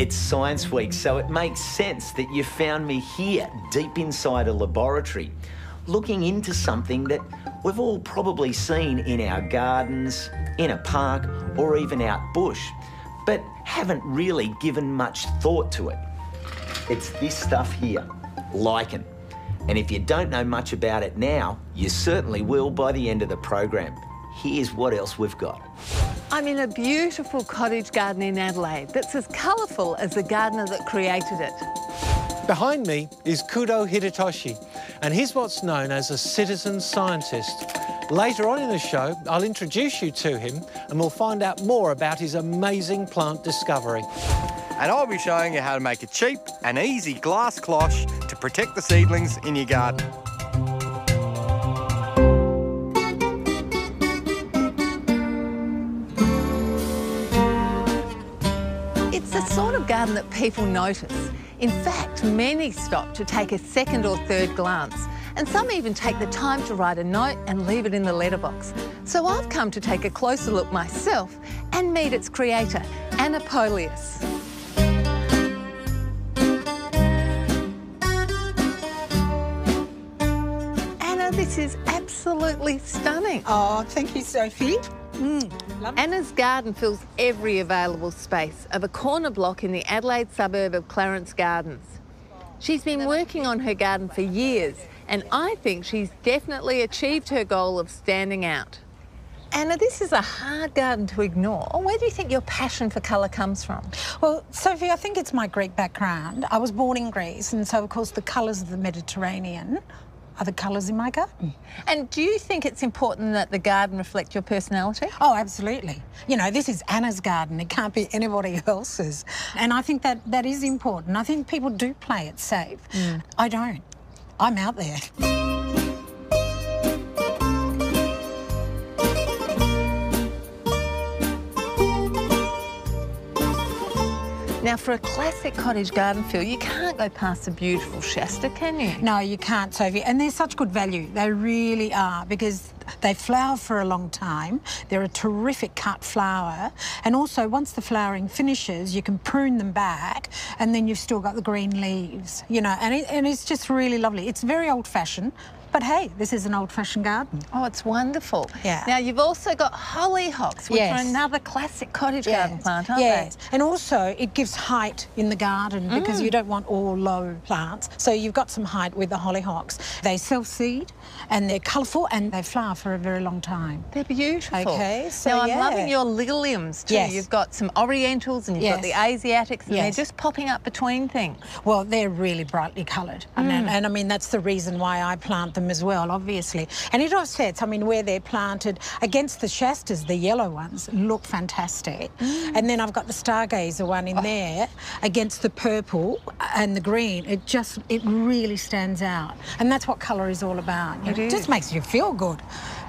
It's Science Week, so it makes sense that you found me here, deep inside a laboratory, looking into something that we've all probably seen in our gardens, in a park, or even out bush, but haven't really given much thought to it. It's this stuff here, lichen. And if you don't know much about it now, you certainly will by the end of the program. Here's what else we've got. I'm in a beautiful cottage garden in Adelaide that's as colourful as the gardener that created it. Behind me is Kudo Hidetoshi, and he's what's known as a citizen scientist. Later on in the show, I'll introduce you to him and we'll find out more about his amazing plant discovery. And I'll be showing you how to make a cheap and easy glass cloche to protect the seedlings in your garden. It's the sort of garden that people notice. In fact, many stop to take a second or third glance, and some even take the time to write a note and leave it in the letterbox. So I've come to take a closer look myself and meet its creator, Anna Polius. Anna, this is absolutely stunning. Oh, thank you, Sophie. Anna's garden fills every available space of a corner block in the Adelaide suburb of Clarence Gardens. She's been working on her garden for years, and I think she's definitely achieved her goal of standing out. Anna, this is a hard garden to ignore. Where do you think your passion for colour comes from? Well, Sophie, I think it's my Greek background. I was born in Greece, and so, of course, the colours of the Mediterranean are the colours in my garden. And do you think it's important that the garden reflect your personality? Oh, absolutely. You know, this is Anna's garden. It can't be anybody else's. And I think that is important. I think people do play it safe. I don't. I'm out there. Now, for a classic cottage garden feel, you can't go past a beautiful Shasta, can you? No, you can't, Sophie. And they're such good value. They really are, because they flower for a long time. They're a terrific cut flower. And also, once the flowering finishes, you can prune them back, and then you've still got the green leaves, you know, and it's just really lovely. It's very old-fashioned. But hey, this is an old-fashioned garden. Oh, it's wonderful. Yeah. Now, you've also got hollyhocks, which are another classic cottage garden plant, aren't they? And also, it gives height in the garden because you don't want all low plants. So you've got some height with the hollyhocks. They self-seed, and they're colourful, and they flower for a very long time. They're beautiful. Okay, so now, I'm loving your liliums too. You've got some orientals and you've got the Asiatics, and they're just popping up between things. Well, they're really brightly coloured. And I mean, that's the reason why I plant them as well, obviously. And it offsets, I mean, where they're planted against the Shastas, the yellow ones look fantastic. And then I've got the Stargazer one in there against the purple and the green. It really stands out. And that's what colour is all about. It just makes you feel good.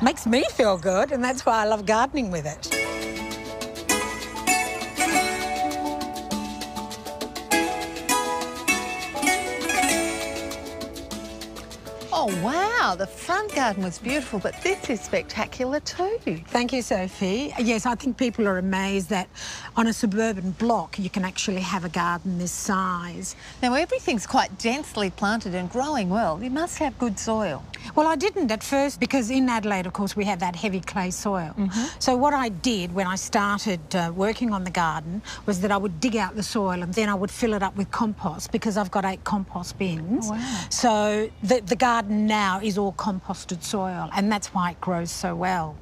Makes me feel good, and that's why I love gardening with it. Oh, wow, the front garden was beautiful, but this is spectacular too. Thank you, Sophie. Yes, I think people are amazed that on a suburban block you can actually have a garden this size. Now, everything's quite densely planted and growing well. You must have good soil. Well, I didn't at first, because in Adelaide, of course, we have that heavy clay soil. So what I did when I started working on the garden was that I would dig out the soil and then I would fill it up with compost, because I've got 8 compost bins. Oh, wow. So the garden now is all composted soil, and that's why it grows so well.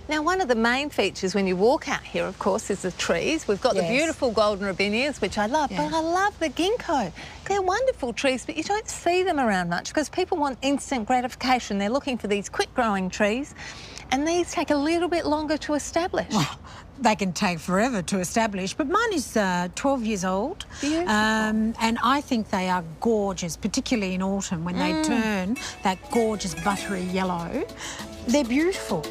Now, one of the main features when you walk out here, of course, is the trees. We've got the beautiful golden robinias, which I love, but I love the ginkgo. They're wonderful trees, but you don't see them around much because people want instant gratification. They're looking for these quick-growing trees, and these take a little bit longer to establish. Well, they can take forever to establish, but mine is 12 years old. Beautiful. And I think they are gorgeous, particularly in autumn when they turn that gorgeous buttery yellow. They're beautiful.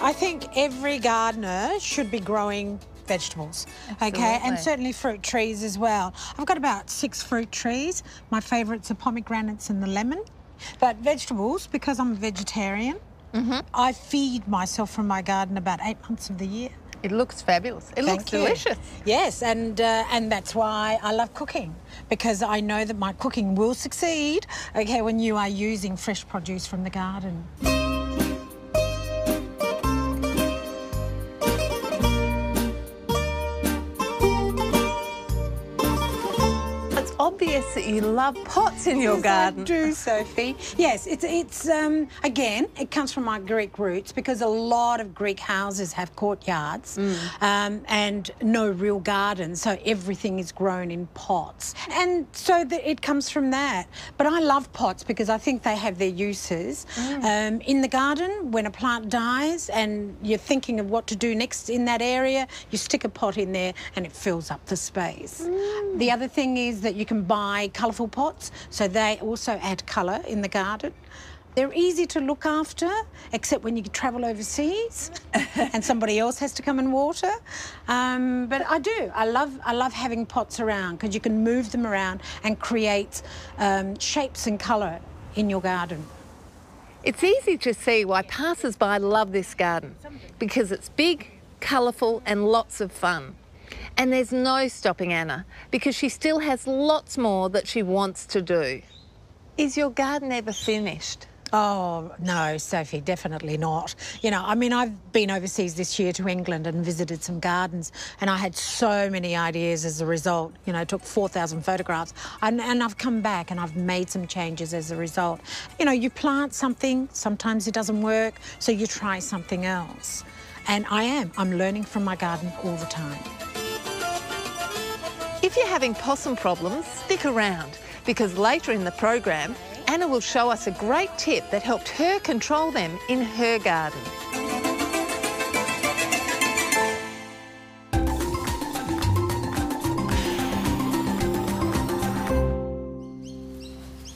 I think every gardener should be growing vegetables, okay, and certainly fruit trees as well. I've got about 6 fruit trees. My favourites are pomegranates and the lemon. But vegetables, because I'm a vegetarian, I feed myself from my garden about 8 months of the year. It looks fabulous. It looks Thank you. delicious. Yes, and that's why I love cooking, because I know that my cooking will succeed, okay, when you are using fresh produce from the garden. Obvious that you love pots in your garden. I do, Sophie. Yes, it's again, it comes from my Greek roots, because a lot of Greek houses have courtyards and no real gardens, so everything is grown in pots. And so it comes from that. But I love pots because I think they have their uses. In the garden, when a plant dies and you're thinking of what to do next in that area, you stick a pot in there and it fills up the space. The other thing is that you can buy colourful pots, so they also add colour in the garden. They're easy to look after, except when you travel overseas and somebody else has to come and water. But I do. I love having pots around, because you can move them around and create shapes and colour in your garden. It's easy to see why passers-by love this garden, because it's big, colourful and lots of fun. And there's no stopping Anna, because she still has lots more that she wants to do. Is your garden ever finished? Oh, no, Sophie, definitely not. You know, I mean, I've been overseas this year to England and visited some gardens, and I had so many ideas as a result. You know, took 4,000 photographs, and I've come back and I've made some changes as a result. You know, you plant something, sometimes it doesn't work, so you try something else. And I'm learning from my garden all the time. If you're having possum problems, stick around, because later in the program, Anna will show us a great tip that helped her control them in her garden.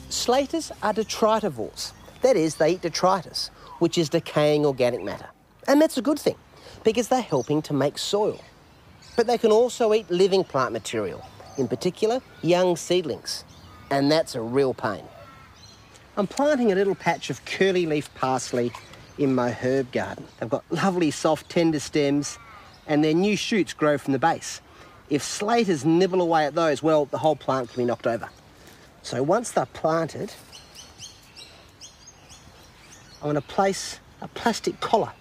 Slaters are detritivores. That is, they eat detritus, which is decaying organic matter. And that's a good thing, because they're helping to make soil. But they can also eat living plant material, in particular, young seedlings. And that's a real pain. I'm planting a little patch of curly leaf parsley in my herb garden. They've got lovely, soft, tender stems, and their new shoots grow from the base. If slaters nibble away at those, well, the whole plant can be knocked over. So once they're planted, I'm going to place a plastic collar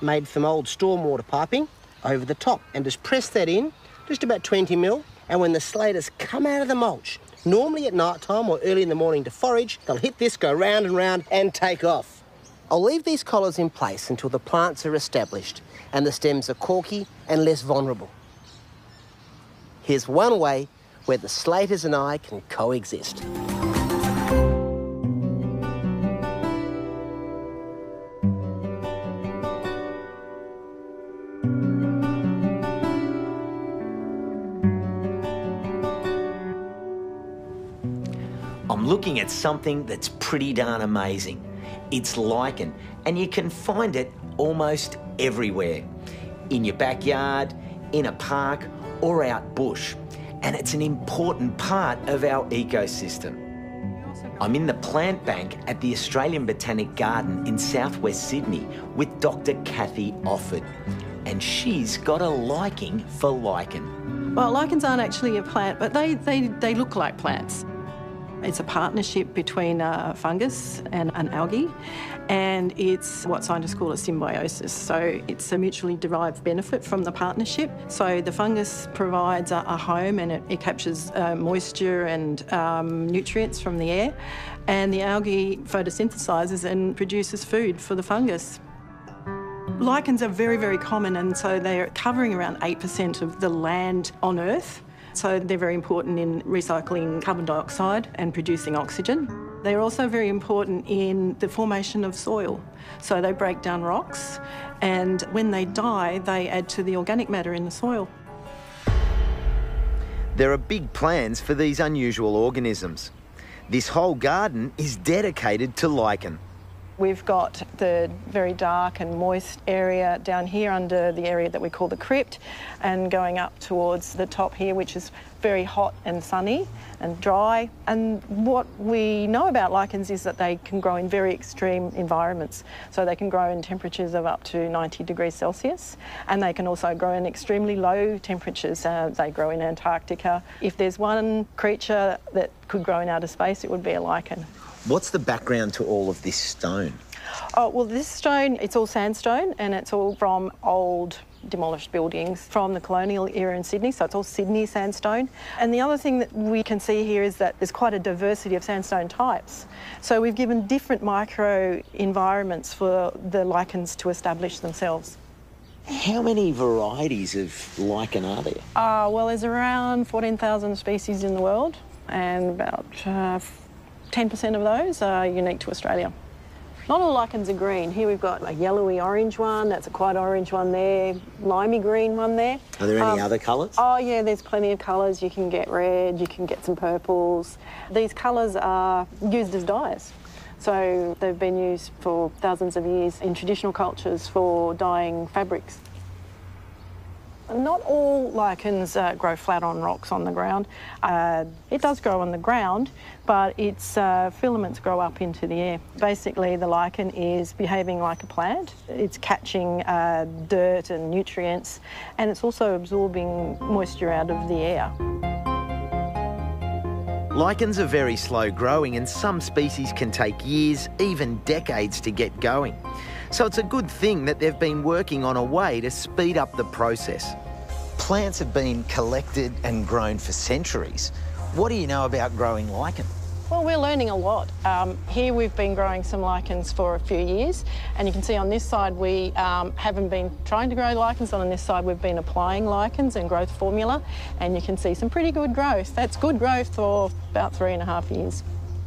made from old stormwater piping over the top, and just press that in, just about 20 mil, and when the slaters come out of the mulch, normally at night time or early in the morning to forage, they'll hit this, go round and round and take off. I'll leave these collars in place until the plants are established and the stems are corky and less vulnerable. Here's one way where the slaters and I can coexist. I'm looking at something that's pretty darn amazing. It's lichen, and you can find it almost everywhere. In your backyard, in a park, or out bush. And it's an important part of our ecosystem. I'm in the plant bank at the Australian Botanic Garden in southwest Sydney with Dr. Kathy Offord. And she's got a liking for lichen. Well, lichens aren't actually a plant, but they look like plants. It's a partnership between a fungus and an algae, and it's what scientists call a symbiosis. So it's a mutually derived benefit from the partnership. So the fungus provides a home, and it captures moisture and nutrients from the air, and the algae photosynthesizes and produces food for the fungus. Lichens are very, very common, and so they're covering around 8% of the land on Earth. So they're very important in recycling carbon dioxide and producing oxygen. They're also very important in the formation of soil. So they break down rocks, and when they die, they add to the organic matter in the soil. There are big plans for these unusual organisms. This whole garden is dedicated to lichen. We've got the very dark and moist area down here under the area that we call the crypt, and going up towards the top here, which is very hot and sunny and dry. And what we know about lichens is that they can grow in very extreme environments. So they can grow in temperatures of up to 90 degrees Celsius, and they can also grow in extremely low temperatures. They grow in Antarctica. If there's one creature that could grow in outer space, it would be a lichen. What's the background to all of this stone? Oh, well, this stone, it's all sandstone, and it's all from old demolished buildings from the colonial era in Sydney, so it's all Sydney sandstone. And the other thing that we can see here is that there's quite a diversity of sandstone types. So we've given different micro environments for the lichens to establish themselves. How many varieties of lichen are there? Well, there's around 14,000 species in the world, and about 10% of those are unique to Australia. Not all lichens are green. Here we've got a yellowy orange one, that's a quite orange one there, limey green one there. Are there any other colours? Oh yeah, there's plenty of colours. You can get red, you can get some purples. These colours are used as dyes. So they've been used for thousands of years in traditional cultures for dyeing fabrics. Not all lichens grow flat on rocks on the ground. It does grow on the ground, but its filaments grow up into the air. Basically, the lichen is behaving like a plant. It's catching dirt and nutrients, and it's also absorbing moisture out of the air. Lichens are very slow growing, and some species can take years, even decades to get going. So it's a good thing that they've been working on a way to speed up the process. Plants have been collected and grown for centuries. What do you know about growing lichen? Well, we're learning a lot. Here we've been growing some lichens for a few years, and you can see on this side we haven't been trying to grow lichens. On this side we've been applying lichens and growth formula, and you can see some pretty good growth. That's good growth for about 3.5 years.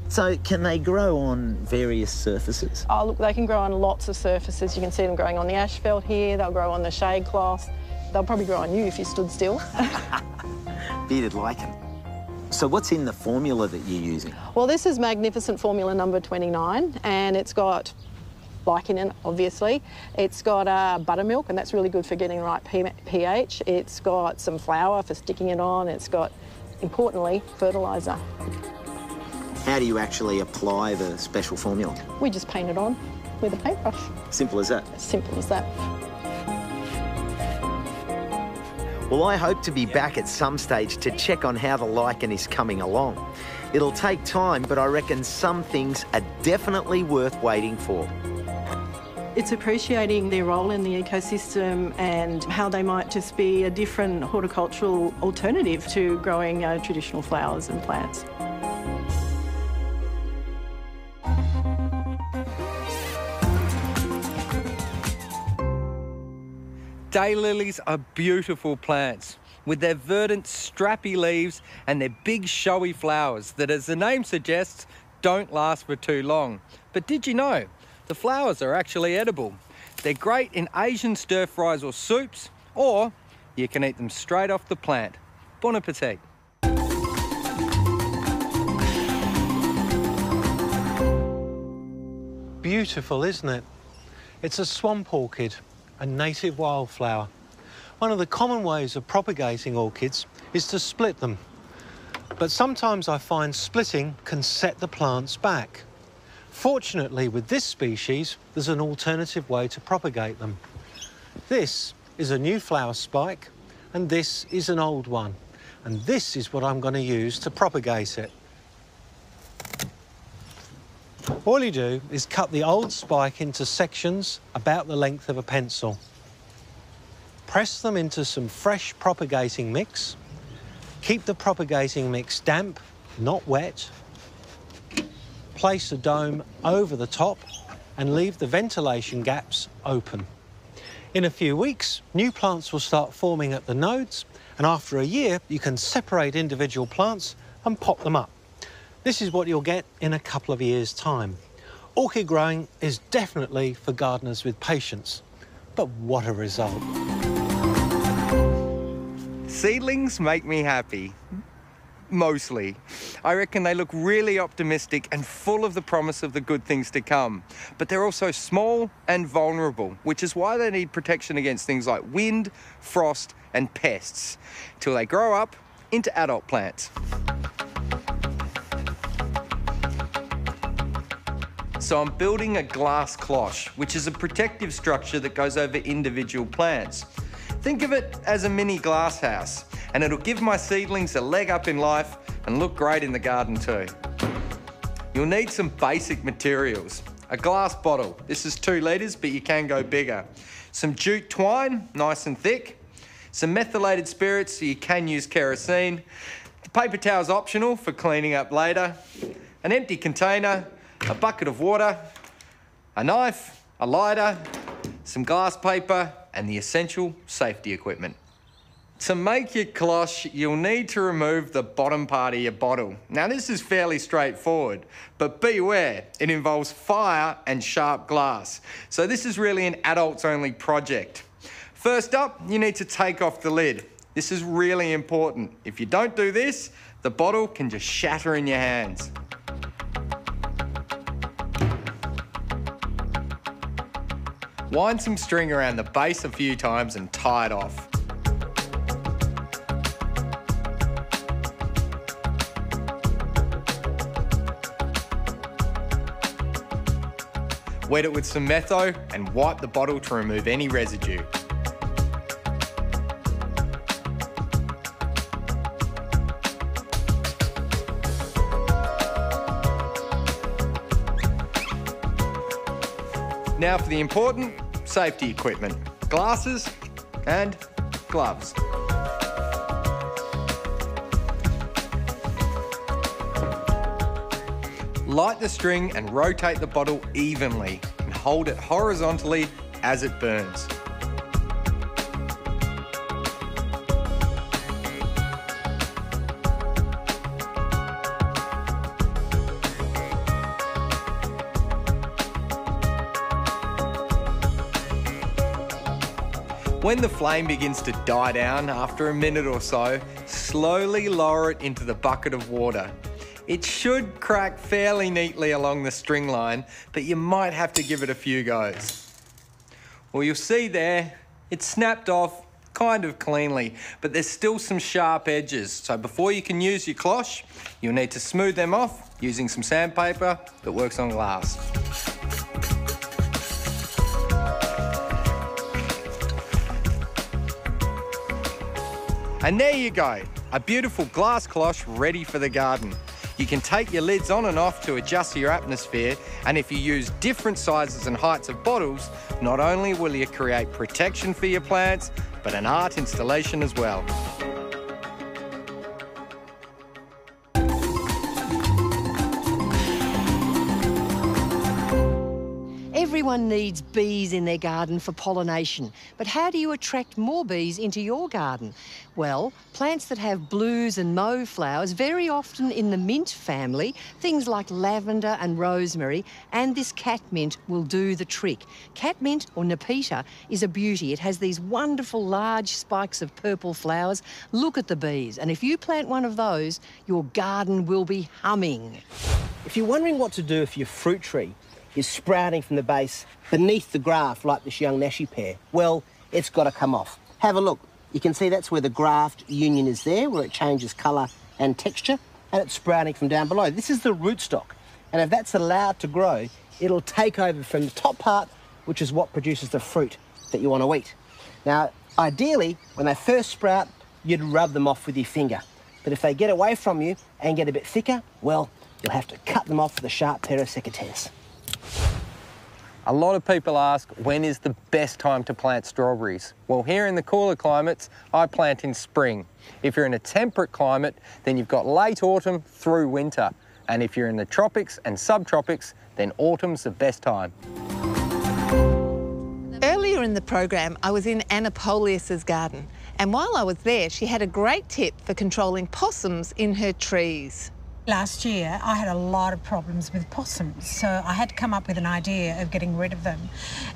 So can they grow on various surfaces? Oh, look, they can grow on lots of surfaces. You can see them growing on the asphalt here, they'll grow on the shade cloth. They'll probably grow on you if you stood still. Bearded lichen. So what's in the formula that you're using? Well, this is Magnificent Formula number 29, and it's got lichen in it, obviously. It's got buttermilk, and that's really good for getting the right pH. It's got some flour for sticking it on. It's got, importantly, fertiliser. How do you actually apply the special formula? We just paint it on with a paintbrush. Simple as that? As simple as that. Well, I hope to be back at some stage to check on how the lichen is coming along. It'll take time, but I reckon some things are definitely worth waiting for. It's appreciating their role in the ecosystem and how they might just be a different horticultural alternative to growing traditional flowers and plants. Daylilies are beautiful plants with their verdant, strappy leaves and their big, showy flowers that, as the name suggests, don't last for too long. But did you know the flowers are actually edible? They're great in Asian stir-fries or soups, or you can eat them straight off the plant. Bon appetit. Beautiful, isn't it? It's a swamp orchid, a native wildflower. One of the common ways of propagating orchids is to split them. But sometimes I find splitting can set the plants back. Fortunately, with this species, there's an alternative way to propagate them. This is a new flower spike, and this is an old one. And this is what I'm going to use to propagate it. All you do is cut the old spike into sections about the length of a pencil. Press them into some fresh propagating mix. Keep the propagating mix damp, not wet. Place a dome over the top and leave the ventilation gaps open. In a few weeks, new plants will start forming at the nodes, and after a year, you can separate individual plants and pop them up. This is what you'll get in a couple of years' time. Orchid growing is definitely for gardeners with patience, but what a result. Seedlings make me happy. mostly. I reckon they look really optimistic and full of the promise of the good things to come. But they're also small and vulnerable, which is why they need protection against things like wind, frost and pests, till they grow up into adult plants. So I'm building a glass cloche, which is a protective structure that goes over individual plants. Think of it as a mini glass house, and it'll give my seedlings a leg up in life and look great in the garden too. You'll need some basic materials. A glass bottle, this is 2 litres, but you can go bigger. Some jute twine, nice and thick. Some methylated spirits, so you can use kerosene. The paper towel's optional for cleaning up later. An empty container, a bucket of water, a knife, a lighter, some glass paper, and the essential safety equipment. To make your cloche, you'll need to remove the bottom part of your bottle. Now this is fairly straightforward, but beware, it involves fire and sharp glass. So this is really an adults only project. First up, you need to take off the lid. This is really important. If you don't do this, the bottle can just shatter in your hands. Wind some string around the base a few times and tie it off. Wet it with some metho and wipe the bottle to remove any residue. Now for the important safety equipment, glasses and gloves. Light the string and rotate the bottle evenly and hold it horizontally as it burns. When the flame begins to die down after a minute or so, slowly lower it into the bucket of water. It should crack fairly neatly along the string line, but you might have to give it a few goes. Well, you'll see there, it's snapped off kind of cleanly, but there's still some sharp edges. So before you can use your cloche, you'll need to smooth them off using some sandpaper that works on glass. And there you go, a beautiful glass cloche ready for the garden. You can take your lids on and off to adjust your atmosphere, and if you use different sizes and heights of bottles, not only will you create protection for your plants, but an art installation as well. Everyone needs bees in their garden for pollination, but how do you attract more bees into your garden? Well, plants that have blues and mauve flowers, very often in the mint family, things like lavender and rosemary, and this catmint will do the trick. Catmint, or Nepeta, is a beauty. It has these wonderful large spikes of purple flowers. Look at the bees, and if you plant one of those, your garden will be humming. If you're wondering what to do if your fruit tree is sprouting from the base beneath the graft like this young Nashi pear, well, it's got to come off. Have a look. You can see that's where the graft union is there, where it changes colour and texture, and it's sprouting from down below. This is the rootstock, and if that's allowed to grow, it'll take over from the top part, which is what produces the fruit that you want to eat. Now, ideally, when they first sprout, you'd rub them off with your finger. But if they get away from you and get a bit thicker, well, you'll have to cut them off with a sharp pair of secateurs. A lot of people ask, when is the best time to plant strawberries? Well, here in the cooler climates, I plant in spring. If you're in a temperate climate, then you've got late autumn through winter. And if you're in the tropics and subtropics, then autumn's the best time. Earlier in the program, I was in Anna Polius's garden, and while I was there, she had a great tip for controlling possums in her trees. Last year, I had a lot of problems with possums, so I had to come up with an idea of getting rid of them.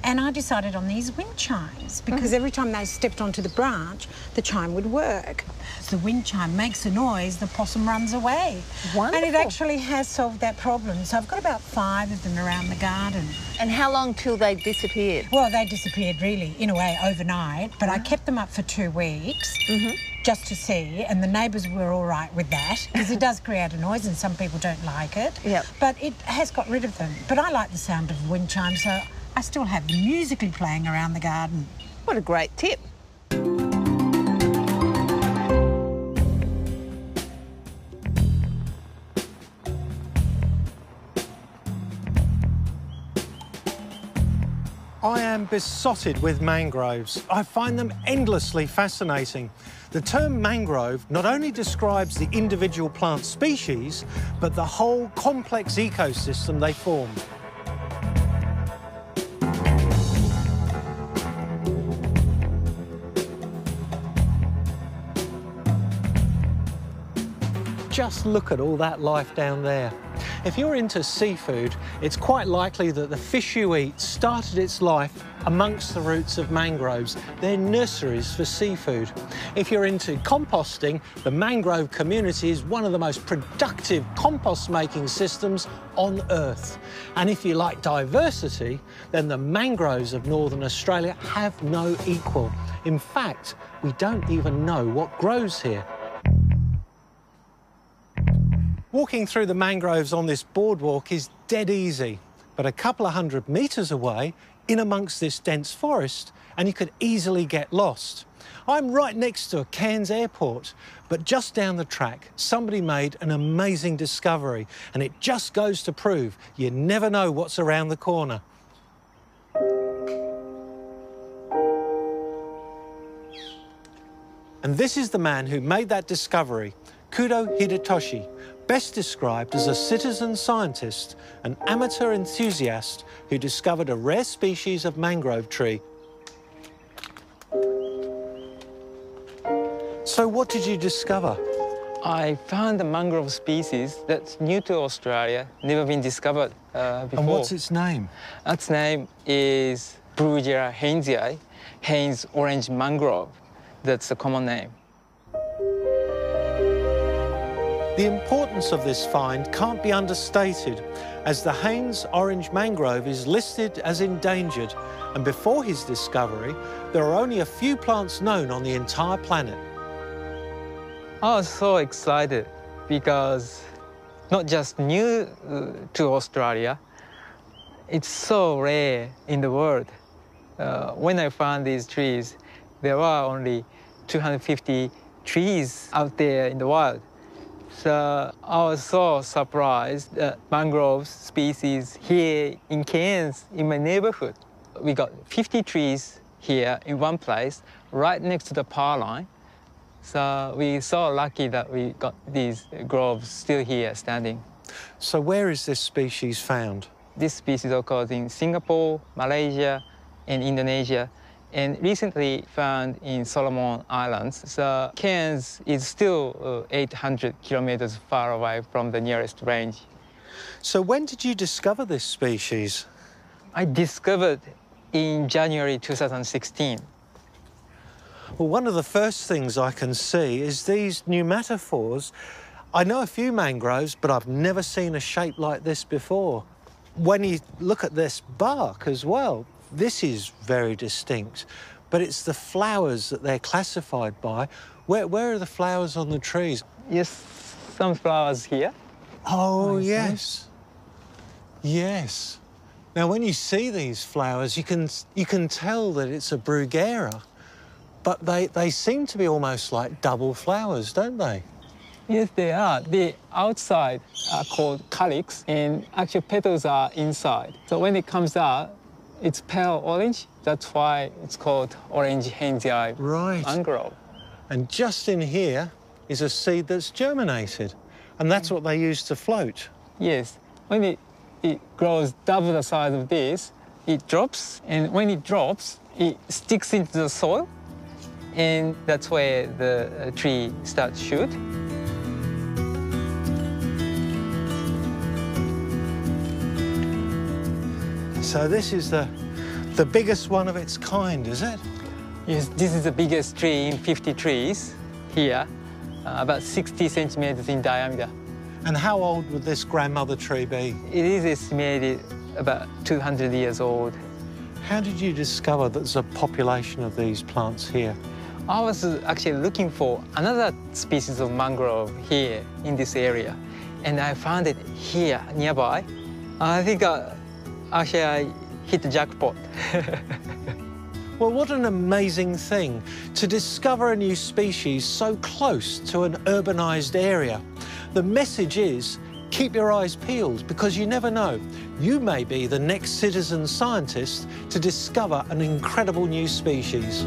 And I decided on these wind chimes, because every time they stepped onto the branch, the chime would work. The wind chime makes a noise, the possum runs away. Wonderful. And it actually has solved that problem. So I've got about 5 of them around the garden. And how long till they disappeared? Well, they disappeared really, in a way, overnight, but I kept them up for 2 weeks. Just to see, and the neighbours were all right with that, because it does create a noise and some people don't like it. Yep. But it has got rid of them. But I like the sound of wind chimes, so I still have them musically playing around the garden. What a great tip. I am besotted with mangroves. I find them endlessly fascinating. The term mangrove not only describes the individual plant species, but the whole complex ecosystem they form. Just look at all that life down there. If you're into seafood, it's quite likely that the fish you eat started its life amongst the roots of mangroves. They're nurseries for seafood. If you're into composting, the mangrove community is one of the most productive compost-making systems on Earth. And if you like diversity, then the mangroves of Northern Australia have no equal. In fact, we don't even know what grows here. Walking through the mangroves on this boardwalk is dead easy, but a couple of 100 metres away, in amongst this dense forest, and you could easily get lost. I'm right next to a Cairns airport, but just down the track, somebody made an amazing discovery, and it just goes to prove you never know what's around the corner. And this is the man who made that discovery, Kudo Hidetoshi, best described as a citizen scientist, an amateur enthusiast who discovered a rare species of mangrove tree. So what did you discover? I found a mangrove species that's new to Australia, never been discovered before. And what's its name? Its name is Brugera hainesii, Haines orange mangrove. That's the common name. The importance of this find can't be understated, as the Haines orange mangrove is listed as endangered, and before his discovery, there are only a few plants known on the entire planet. I was so excited because not just new to Australia, it's so rare in the world. When I found these trees, there were only 250 trees out there in the wild. So I was so surprised that mangrove species here in Cairns, in my neighborhood. We got 50 trees here in one place, right next to the power line. So we're so lucky that we got these groves still here standing. So where is this species found? This species occurs in Singapore, Malaysia, and Indonesia, and recently found in Solomon Islands. So Cairns is still 800 kilometers far away from the nearest range. So when did you discover this species? I discovered in January 2016. Well, one of the first things I can see is these pneumatophores. I know a few mangroves, but I've never seen a shape like this before. When you look at this bark as well, this is very distinct, but it's the flowers that they're classified by. Where are the flowers on the trees? Yes, some flowers here. Oh, yes. Yes. Now, when you see these flowers, you can tell that it's a Brugera, but they seem to be almost like double flowers, don't they? Yes, they are. The outside are called calyx, and actual petals are inside. So when it comes out, it's pale orange. That's why it's called orange hainesii mangrove. And just in here is a seed that's germinated, and that's what they use to float. Yes. When it grows double the size of this, it drops, and when it drops, it sticks into the soil, and that's where the tree starts to shoot. So this is the biggest one of its kind, is it? Yes, this is the biggest tree in 50 trees here, about 60 centimeters in diameter. And how old would this grandmother tree be? It is estimated about 200 years old. How did you discover that there's a population of these plants here? I was actually looking for another species of mangrove here in this area, and I found it here nearby. I think actually I hit the jackpot. Well, what an amazing thing to discover a new species so close to an urbanised area. The message is, keep your eyes peeled, because you never know. You may be the next citizen scientist to discover an incredible new species.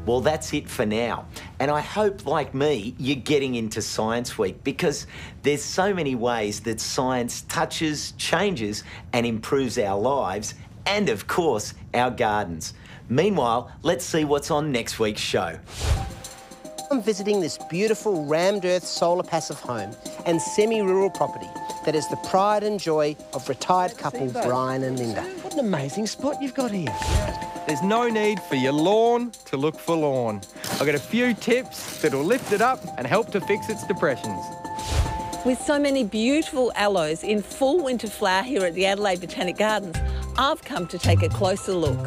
Well, that's it for now. And I hope, like me, you're getting into Science Week, because there's so many ways that science touches, changes and improves our lives and, of course, our gardens. Meanwhile, let's see what's on next week's show. I'm visiting this beautiful rammed earth solar passive home and semi-rural property that is the pride and joy of retired couple Brian and Linda. What an amazing spot you've got here. There's no need for your lawn to look forlorn. I've got a few tips that'll lift it up and help to fix its depressions. With so many beautiful aloes in full winter flower here at the Adelaide Botanic Gardens, I've come to take a closer look.